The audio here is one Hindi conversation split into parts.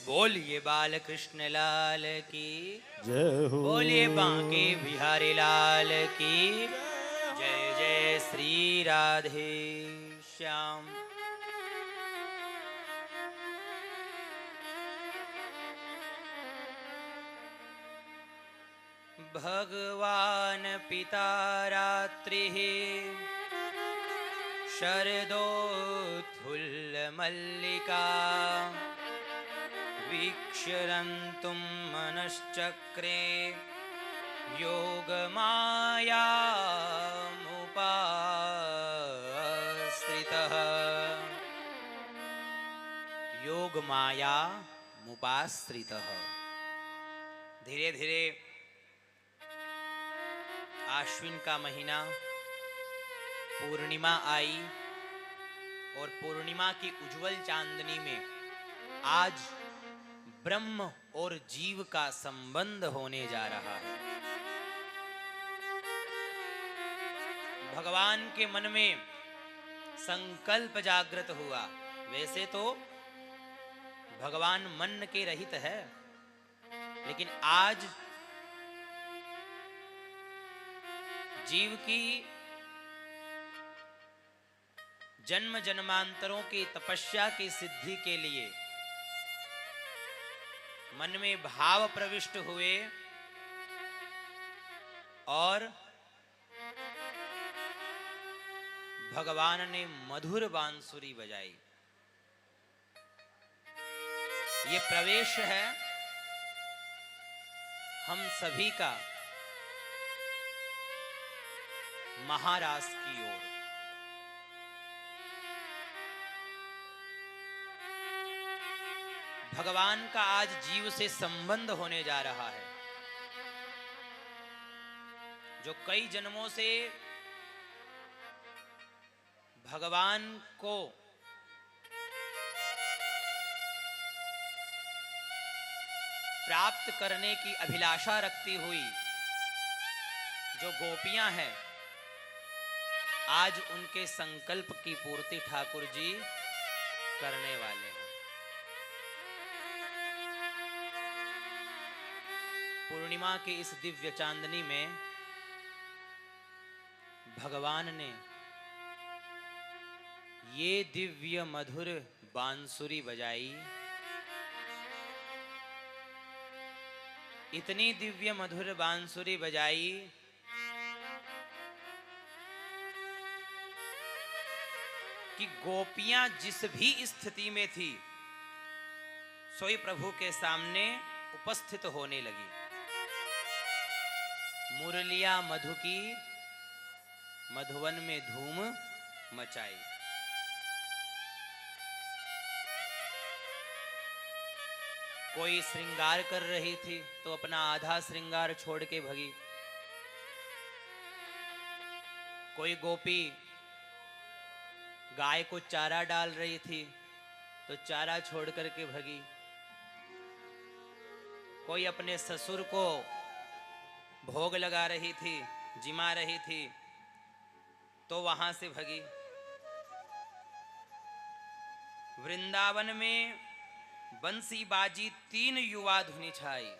बोलिए बाल कृष्ण लाल की जय हो। बोलिए बांके बिहारी लाल की जय जय श्री राधे श्याम। भगवान पिता रात्रिः शरदोत्फुल्लमल्लिका वीक्षरन्तुं मनश्चक्रे योगमायामुपाश्रितः योगमायामुपाश्रितः। धीरे धीरे आश्विन का महीना पूर्णिमा आई और पूर्णिमा की उज्जवल चांदनी में आज ब्रह्म और जीव का संबंध होने जा रहा है। भगवान के मन में संकल्प जागृत हुआ। वैसे तो भगवान मन के रहित है, लेकिन आज जीव की जन्म जन्मांतरों की तपस्या की सिद्धि के लिए मन में भाव प्रविष्ट हुए और भगवान ने मधुर बांसुरी बजाई। ये प्रवेश है हम सभी का महारास की ओर। भगवान का आज जीव से संबंध होने जा रहा है, जो कई जन्मों से भगवान को प्राप्त करने की अभिलाषा रखती हुई जो गोपियां हैं, आज उनके संकल्प की पूर्ति ठाकुर जी करने वाले हैं। पूर्णिमा की इस दिव्य चांदनी में भगवान ने ये दिव्य मधुर बांसुरी बजाई। इतनी दिव्य मधुर बांसुरी बजाई कि गोपियां जिस भी स्थिति में थी सोई प्रभु के सामने उपस्थित होने लगी। मुरलिया मधु की मधुवन में धूम मचाई। कोई श्रृंगार कर रही थी तो अपना आधा श्रृंगार छोड़ के भगी। कोई गोपी गाय को चारा डाल रही थी तो चारा छोड़ करके भगी। कोई अपने ससुर को भोग लगा रही थी, जिमा रही थी, तो वहां से भगी। वृंदावन में बंसी बाजी 3 युवा धुनी छाई।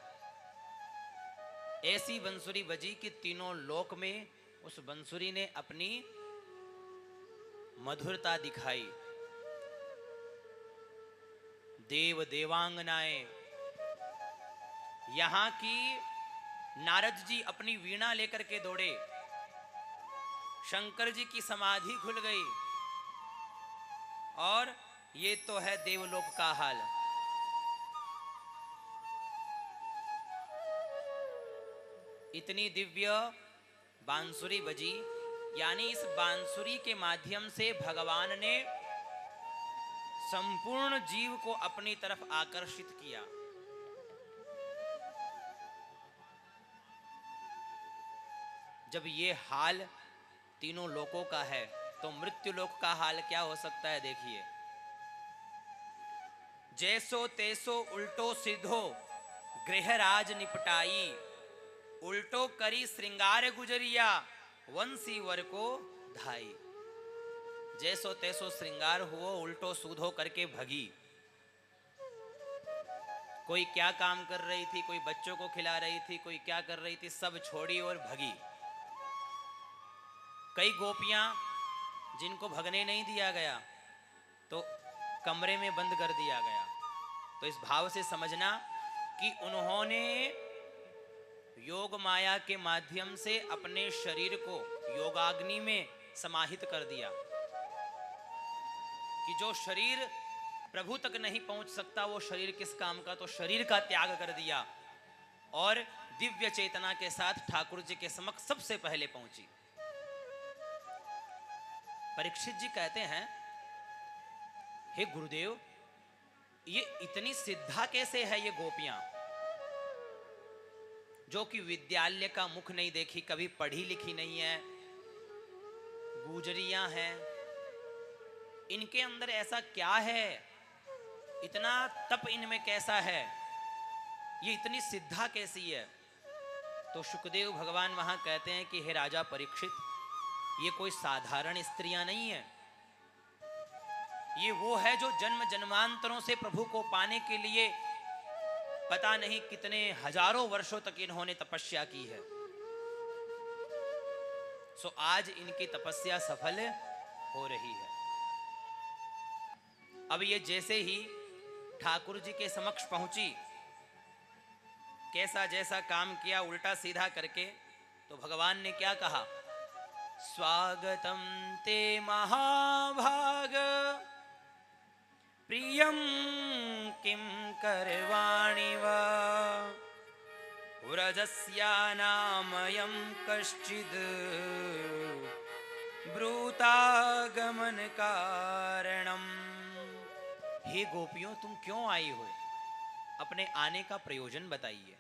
ऐसी बंसुरी बजी कि तीनों लोक में उस बंसुरी ने अपनी मधुरता दिखाई। देव देवांगनाएं, यहां की नारद जी अपनी वीणा लेकर के दौड़े। शंकर जी की समाधि खुल गई और ये तो है देवलोक का हाल। इतनी दिव्य बांसुरी बजी, यानी इस बांसुरी के माध्यम से भगवान ने संपूर्ण जीव को अपनी तरफ आकर्षित किया। जब ये हाल तीनों लोकों का है तो मृत्यु लोक का हाल क्या हो सकता है? देखिए, जैसो तैसो उल्टो सीधो गृहराज निपटाई, उल्टो करी श्रृंगार गुजरिया वंशी वर को धाई। जैसो तैसो श्रृंगार हुओ, उल्टो सूधो करके भगी। कोई क्या काम कर रही थी, कोई बच्चों को खिला रही थी, कोई क्या कर रही थी, सब छोड़ी और भगी। कई गोपियां जिनको भगने नहीं दिया गया तो कमरे में बंद कर दिया गया। तो इस भाव से समझना कि उन्होंने योग माया के माध्यम से अपने शरीर को योगाग्नि में समाहित कर दिया कि जो शरीर प्रभु तक नहीं पहुंच सकता वो शरीर किस काम का, तो शरीर का त्याग कर दिया और दिव्य चेतना के साथ ठाकुर जी के समक्ष सबसे पहले पहुंची। परीक्षित जी कहते हैं, हे गुरुदेव, ये इतनी सिद्धा कैसे है ये गोपियां, जो कि विद्यालय का मुख नहीं देखी, कभी पढ़ी लिखी नहीं है, गुजरियां हैं, इनके अंदर ऐसा क्या है, इतना तप इनमें कैसा है, ये इतनी सिद्धा कैसी है। तो शुकदेव भगवान वहां कहते हैं कि हे राजा परीक्षित, ये कोई साधारण स्त्रियां नहीं है, ये वो है जो जन्म जन्मांतरों से प्रभु को पाने के लिए पता नहीं कितने हजारों वर्षों तक इन्होंने तपस्या की है। सो आज इनकी तपस्या सफल हो रही है। अब ये जैसे ही ठाकुर जी के समक्ष पहुंची, कैसा जैसा काम किया उल्टा सीधा करके, तो भगवान ने क्या कहा, स्वागतम ते महाभाग प्रियं किं करवाणि वा व्रजस्यानामयं कश्चिद् ब्रूतागमन कारणम। हे गोपियों, तुम क्यों आई हो, अपने आने का प्रयोजन बताइए।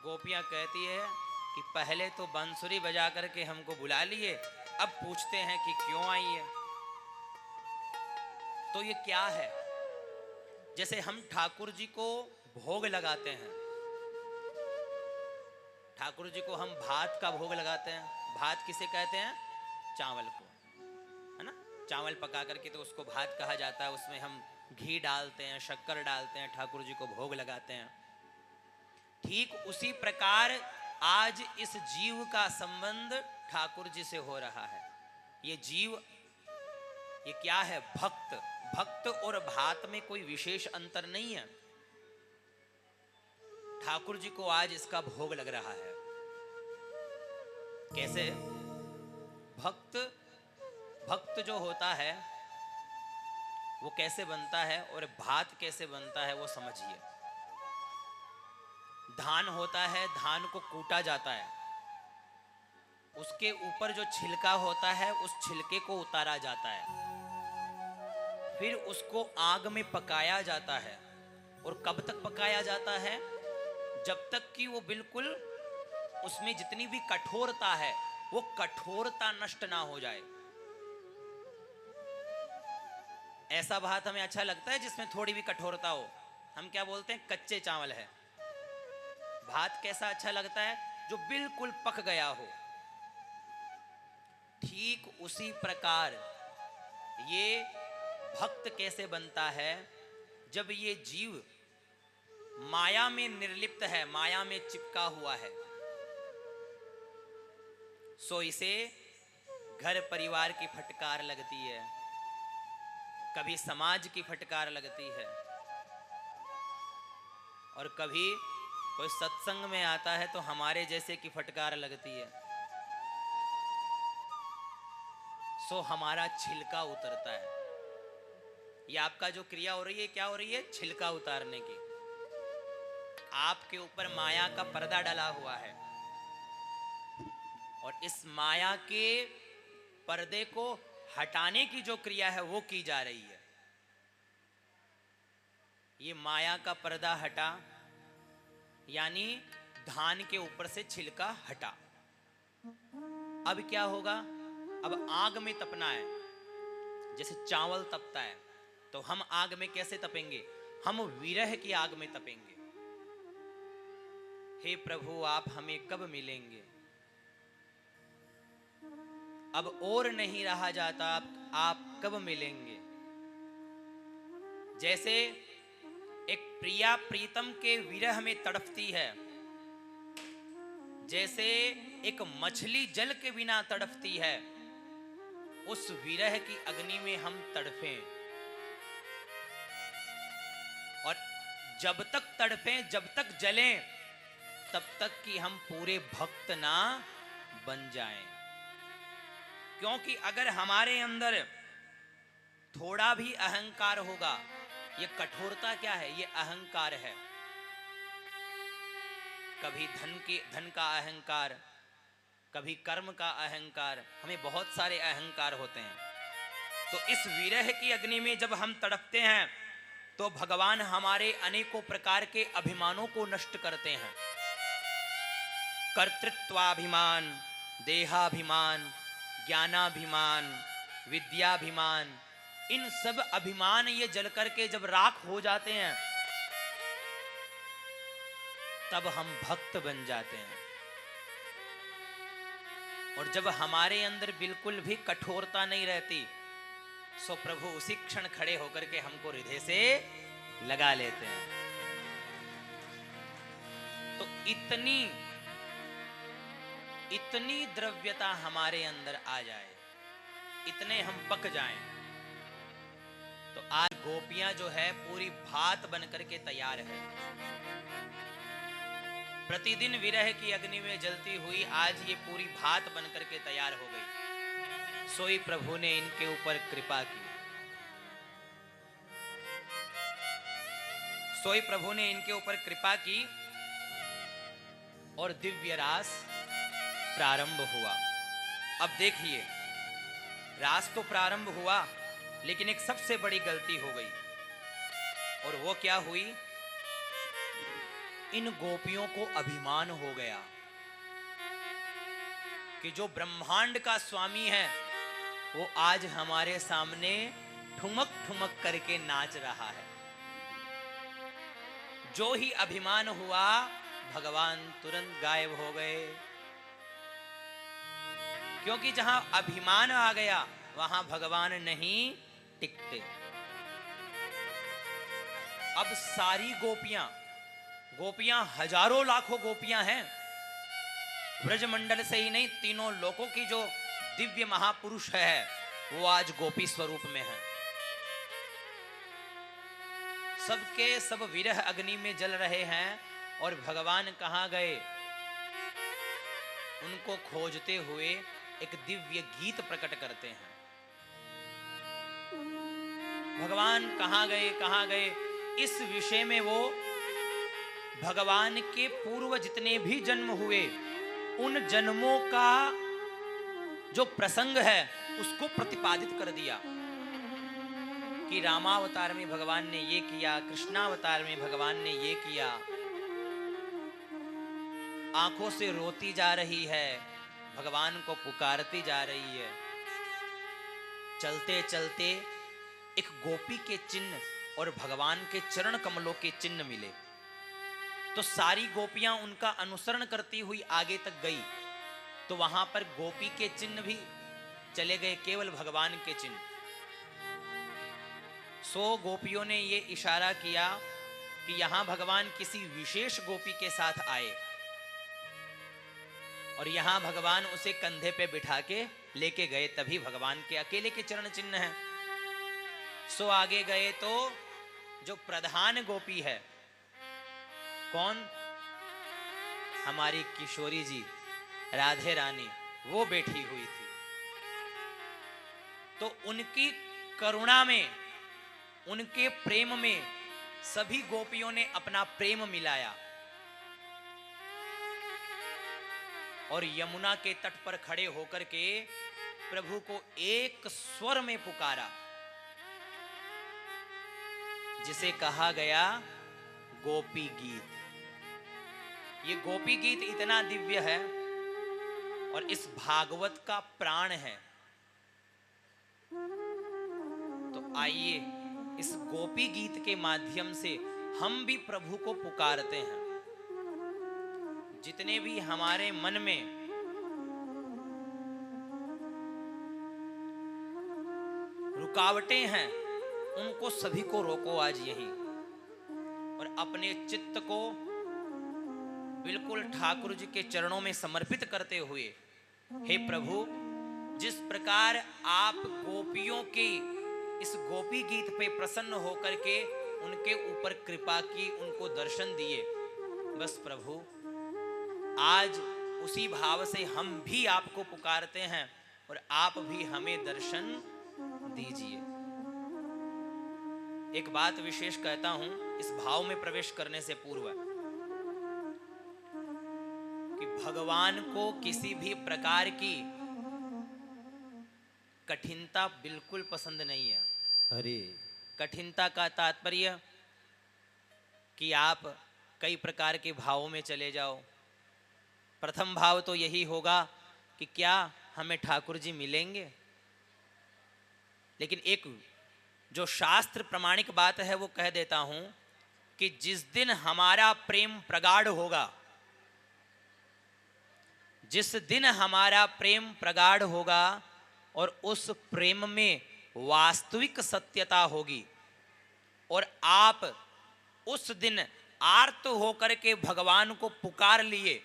गोपियां कहती है कि पहले तो बांसुरी बजा करके हमको बुला लिए, अब पूछते हैं कि क्यों आई है। तो ये क्या है, जैसे हम ठाकुर जी को भोग लगाते हैं, ठाकुर जी को हम भात का भोग लगाते हैं। भात किसे कहते हैं, चावल को, है ना, चावल पका करके तो उसको भात कहा जाता है। उसमें हम घी डालते हैं, शक्कर डालते हैं, ठाकुर जी को भोग लगाते हैं। ठीक उसी प्रकार आज इस जीव का संबंध ठाकुर जी से हो रहा है। ये जीव, ये क्या है, भक्त। भक्त और भात में कोई विशेष अंतर नहीं है। ठाकुर जी को आज इसका भोग लग रहा है। कैसे, भक्त जो होता है वो कैसे बनता है और भात कैसे बनता है वो समझिए। धान होता है, धान को कूटा जाता है, उसके ऊपर जो छिलका होता है उस छिलके को उतारा जाता है, फिर उसको आग में पकाया जाता है। और कब तक पकाया जाता है, जब तक कि वो बिल्कुल उसमें जितनी भी कठोरता है वो कठोरता नष्ट ना हो जाए। ऐसा भात हमें अच्छा लगता है जिसमें थोड़ी भी कठोरता हो, हम क्या बोलते हैं, कच्चे चावल है। भात कैसा अच्छा लगता है, जो बिल्कुल पक गया हो। ठीक उसी प्रकार ये भक्त कैसे बनता है, जब ये जीव माया में निर्लिप्त है, माया में चिपका हुआ है। सो इसे घर परिवार की फटकार लगती है, कभी समाज की फटकार लगती है, और कभी कोई सत्संग में आता है तो हमारे जैसे की फटकार लगती है। सो हमारा छिलका उतरता है। ये आपका जो क्रिया हो रही है, क्या हो रही है, छिलका उतारने की। आपके ऊपर माया का पर्दा डला हुआ है और इस माया के पर्दे को हटाने की जो क्रिया है वो की जा रही है। ये माया का पर्दा हटा, यानी धान के ऊपर से छिलका हटा। अब क्या होगा, अब आग में तपना है। जैसे चावल तपता है तो हम आग में कैसे तपेंगे, हम विरह की आग में तपेंगे। हे प्रभु, आप हमें कब मिलेंगे, अब और नहीं रहा जाता, आप कब मिलेंगे। जैसे एक प्रिया प्रीतम के विरह में तड़पती है, जैसे एक मछली जल के बिना तड़पती है, उस विरह की अग्नि में हम तड़पें। और जब तक तड़पें, जब तक जलें, तब तक कि हम पूरे भक्त ना बन जाएं। क्योंकि अगर हमारे अंदर थोड़ा भी अहंकार होगा, ये कठोरता क्या है? ये अहंकार है। कभी धन का अहंकार, कभी कर्म का अहंकार, हमें बहुत सारे अहंकार होते हैं। तो इस विरह की अग्नि में जब हम तड़पते हैं तो भगवान हमारे अनेकों प्रकार के अभिमानों को नष्ट करते हैं। कर्तृत्वाभिमान, देहाभिमान, ज्ञानाभिमान, विद्याभिमान, इन सब अभिमान ये जल करके जब राख हो जाते हैं, तब हम भक्त बन जाते हैं। और जब हमारे अंदर बिल्कुल भी कठोरता नहीं रहती, सो प्रभु उसी क्षण खड़े होकर के हमको हृदय से लगा लेते हैं। तो इतनी द्रव्यता हमारे अंदर आ जाए, इतने हम पक जाएं, तो आज गोपियां जो है पूरी भात बनकर के तैयार है। प्रतिदिन विरह की अग्नि में जलती हुई आज ये पूरी भात बनकर के तैयार हो गई। सोई प्रभु ने इनके ऊपर कृपा की, सोई प्रभु ने इनके ऊपर कृपा की और दिव्य रास प्रारंभ हुआ। अब देखिए, रास तो प्रारंभ हुआ, लेकिन एक सबसे बड़ी गलती हो गई। और वो क्या हुई? इन गोपियों को अभिमान हो गया कि जो ब्रह्मांड का स्वामी है वो आज हमारे सामने ठुमक ठुमक करके नाच रहा है। जो ही अभिमान हुआ, भगवान तुरंत गायब हो गए। क्योंकि जहां अभिमान आ गया वहां भगवान नहीं टिकते। अब सारी गोपियां हजारों लाखों गोपियां हैं, ब्रजमंडल से ही नहीं, तीनों लोकों की जो दिव्य महापुरुष है वो आज गोपी स्वरूप में है। सबके सब विरह अग्नि में जल रहे हैं और भगवान कहां गए? उनको खोजते हुए एक दिव्य गीत प्रकट करते हैं। भगवान कहां गए? इस विषय में वो भगवान के पूर्व जितने भी जन्म हुए, उन जन्मों का जो प्रसंग है उसको प्रतिपादित कर दिया कि रामावतार में भगवान ने ये किया, कृष्णावतार में भगवान ने ये किया। आंखों से रोती जा रही है, भगवान को पुकारती जा रही है। चलते चलते एक गोपी के चिन्ह और भगवान के चरण कमलों के चिन्ह मिले, तो सारी गोपियां उनका अनुसरण करती हुई आगे तक गई। तो वहां पर गोपी के चिन्ह भी चले गए, केवल भगवान के चिन्ह। सो गोपियों ने ये इशारा किया कि यहां भगवान किसी विशेष गोपी के साथ आए, और यहां भगवान उसे कंधे पे बिठा के लेके गए, तभी भगवान के अकेले के चरण चिन्ह हैं। सो आगे गए तो जो प्रधान गोपी है, कौन? हमारी किशोरी जी राधे रानी, वो बैठी हुई थी। तो उनकी करुणा में, उनके प्रेम में सभी गोपियों ने अपना प्रेम मिलाया और यमुना के तट पर खड़े होकर के प्रभु को एक स्वर में पुकारा, जिसे कहा गया गोपी गीत। ये गोपी गीत इतना दिव्य है और इस भागवत का प्राण है। तो आइए इस गोपी गीत के माध्यम से हम भी प्रभु को पुकारते हैं। जितने भी हमारे मन में रुकावटें हैं, उनको सभी को रोको आज यहीं, और अपने चित्त को बिल्कुल ठाकुर जी के चरणों में समर्पित करते हुए, हे प्रभु, जिस प्रकार आप गोपियों के इस गोपी गीत पे प्रसन्न होकर के उनके ऊपर कृपा की, उनको दर्शन दिए, बस प्रभु आज उसी भाव से हम भी आपको पुकारते हैं और आप भी हमें दर्शन दीजिए। एक बात विशेष कहता हूं इस भाव में प्रवेश करने से पूर्व, कि भगवान को किसी भी प्रकार की कठिनता बिल्कुल पसंद नहीं है। हरि कठिनता का तात्पर्य कि आप कई प्रकार के भावों में चले जाओ। प्रथम भाव तो यही होगा कि क्या हमें ठाकुर जी मिलेंगे, लेकिन एक जो शास्त्र प्रमाणिक बात है वो कह देता हूं कि जिस दिन हमारा प्रेम प्रगाढ़ होगा, जिस दिन हमारा प्रेम प्रगाढ़ होगा और उस प्रेम में वास्तविक सत्यता होगी, और आप उस दिन आर्त होकर के भगवान को पुकार लिए,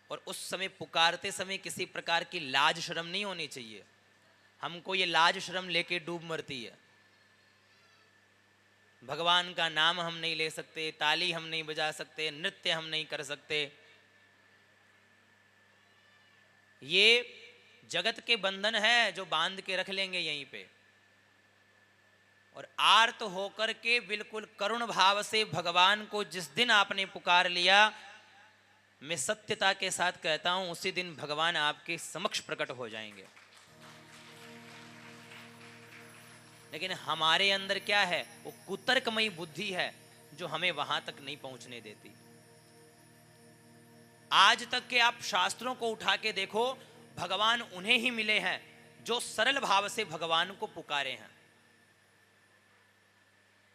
और उस समय पुकारते समय किसी प्रकार की लाज शर्म नहीं होनी चाहिए। हमको ये लाज शर्म लेके डूब मरती है। भगवान का नाम हम नहीं ले सकते, ताली हम नहीं बजा सकते, नृत्य हम नहीं कर सकते। ये जगत के बंधन है जो बांध के रख लेंगे यहीं पे, और आर्त होकर के बिल्कुल करुण भाव से भगवान को जिस दिन आपने पुकार लिया, मैं सत्यता के साथ कहता हूं उसी दिन भगवान आपके समक्ष प्रकट हो जाएंगे। लेकिन हमारे अंदर क्या है, वो कुतर्कमयी बुद्धि है जो हमें वहां तक नहीं पहुंचने देती। आज तक के आप शास्त्रों को उठा के देखो, भगवान उन्हें ही मिले हैं जो सरल भाव से भगवान को पुकारे हैं।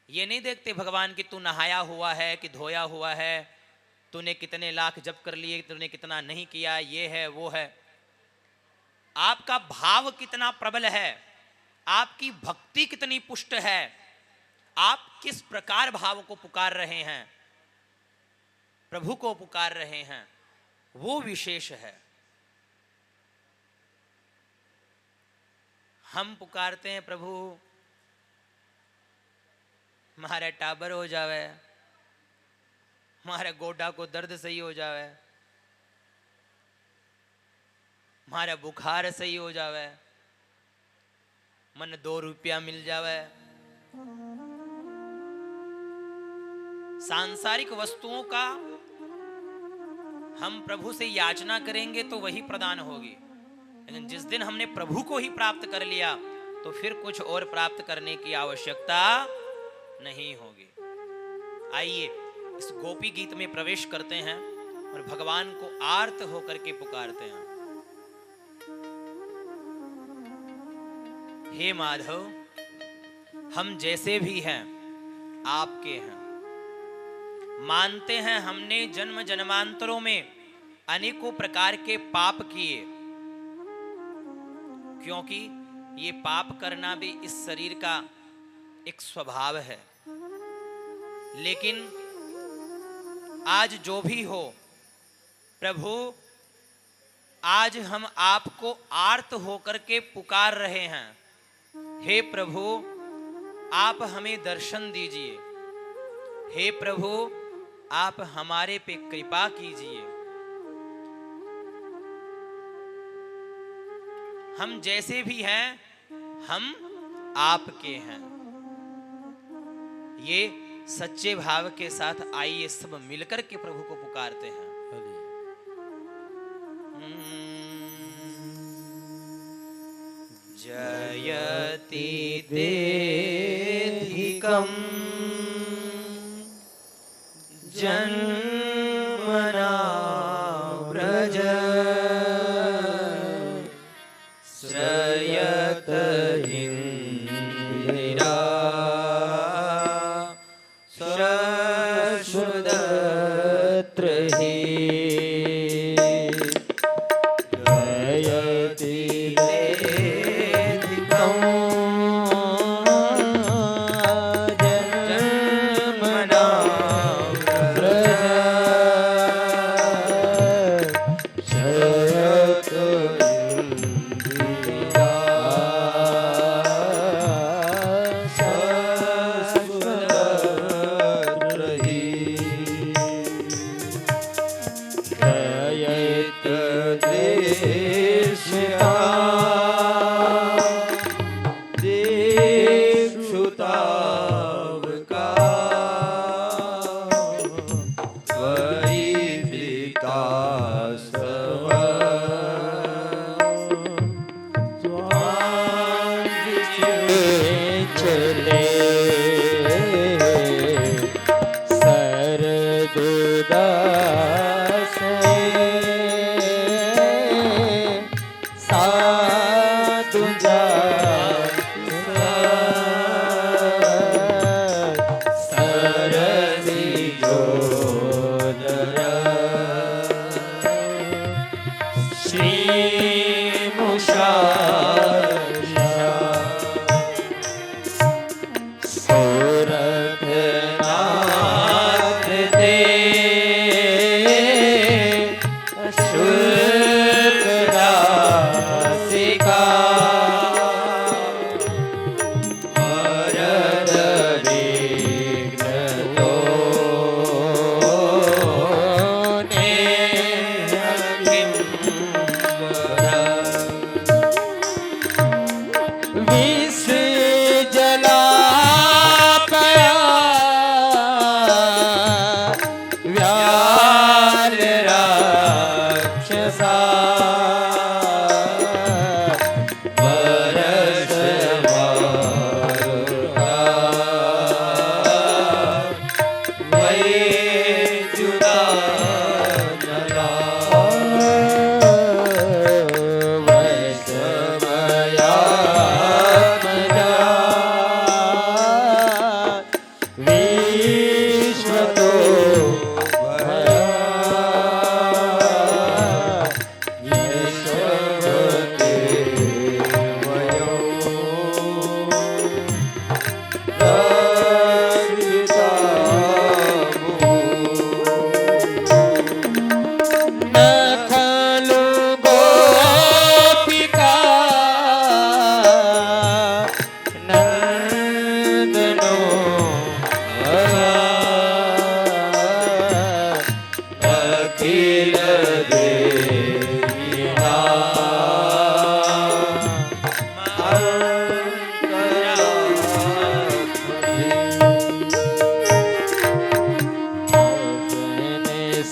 ये नहीं देखते भगवान कि तू नहाया हुआ है कि धोया हुआ है, तूने कितने लाख जप कर लिए, तूने कितना नहीं किया, ये है वो है। आपका भाव कितना प्रबल है, आपकी भक्ति कितनी पुष्ट है, आप किस प्रकार भाव को पुकार रहे हैं, प्रभु को पुकार रहे हैं, वो विशेष है। हम पुकारते हैं प्रभु हमारे टाबर हो जावे, हमारे गोडा को दर्द सही हो जावे, हमारा बुखार सही हो जावे, मन 2 रुपया मिल जावे। सांसारिक वस्तुओं का हम प्रभु से याचना करेंगे तो वही प्रदान होगी, लेकिन जिस दिन हमने प्रभु को ही प्राप्त कर लिया तो फिर कुछ और प्राप्त करने की आवश्यकता नहीं होगी। आइए इस गोपी गीत में प्रवेश करते हैं और भगवान को आर्त होकर के पुकारते हैं। हे माधव, हम जैसे भी हैं आपके हैं। मानते हैं हमने जन्म जन्मांतरों में अनेकों प्रकार के पाप किए, क्योंकि ये पाप करना भी इस शरीर का एक स्वभाव है। लेकिन आज जो भी हो प्रभु, आज हम आपको आर्त होकर के पुकार रहे हैं। हे प्रभु, आप हमें दर्शन दीजिए। हे प्रभु, आप हमारे पे कृपा कीजिए। हम जैसे भी हैं हम आपके हैं। ये सच्चे भाव के साथ आइए सब मिलकर के प्रभु को पुकारते हैं। जयति तेधिकं जन्मना व्रज श्रयत इंदिरा सरस्वती जयति तेधिकं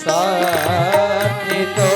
સાથે તો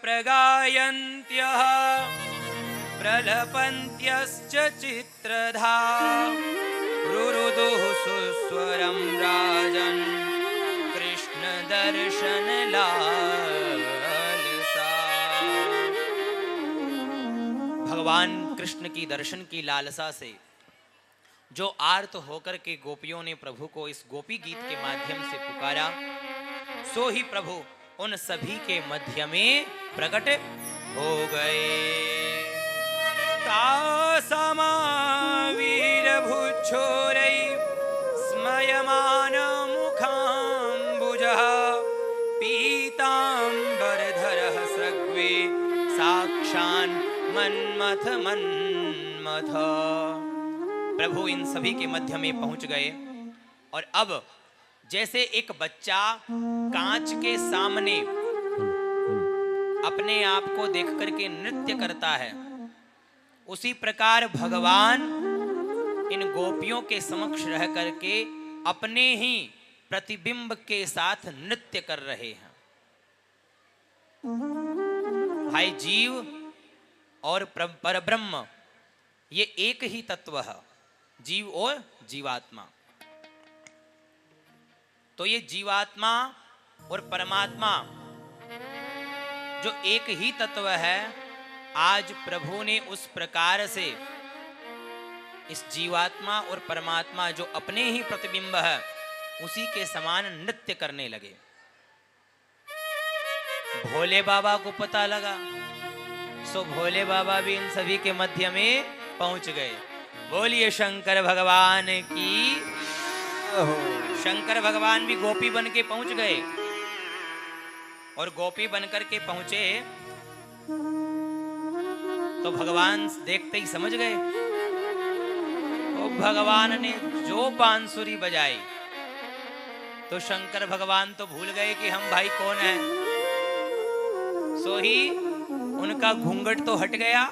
प्रगायन्त्यः प्रलपन्त्यश्च चित्रधा रुरुदुः सुस्वरं राजन् कृष्ण दर्शन लालसा। भगवान कृष्ण की दर्शन की लालसा से जो आर्त होकर के गोपियों ने प्रभु को इस गोपी गीत के माध्यम से पुकारा, सो ही प्रभु उन सभी के मध्य में प्रकट हो गए। तासमावीर भुच्छोरै स्मयमान मुखाम्बुजः पीताम्बरधरः सग्वे साक्षान् मन्मथ मन्मथ। प्रभु इन सभी के मध्य में पहुंच गए और अब जैसे एक बच्चा कांच के सामने अपने आप को देख करके नृत्य करता है, उसी प्रकार भगवान इन गोपियों के समक्ष रह करके अपने ही प्रतिबिंब के साथ नृत्य कर रहे हैं। भाई, जीव और परब्रह्म ये एक ही तत्व है, जीव और जीवात्मा। तो ये जीवात्मा और परमात्मा जो एक ही तत्व है, आज प्रभु ने उस प्रकार से इस जीवात्मा और परमात्मा जो अपने ही प्रतिबिंब है उसी के समान नृत्य करने लगे। भोले बाबा को पता लगा, सो भोले बाबा भी इन सभी के मध्य में पहुंच गए। बोलिए शंकर भगवान की। शंकर भगवान भी गोपी बन के पहुंच गए और गोपी बनकर के पहुंचे तो भगवान देखते ही समझ गए। तो भगवान ने जो बांसुरी बजाई तो शंकर भगवान तो भूल गए कि हम भाई कौन हैं। सो ही उनका घूंघट तो हट गया,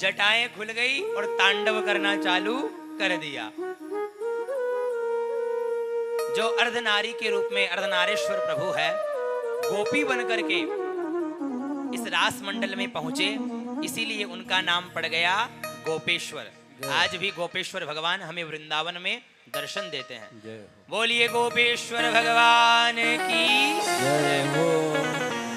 जटाएं खुल गई और तांडव करना चालू कर दिया। जो अर्धनारी के रूप में अर्धनारेश्वर प्रभु है, गोपी बनकर के इस रास मंडल में पहुंचे, इसीलिए उनका नाम पड़ गया गोपेश्वर। आज भी गोपेश्वर भगवान हमें वृंदावन में दर्शन देते हैं। बोलिए गोपेश्वर भगवान की जय हो।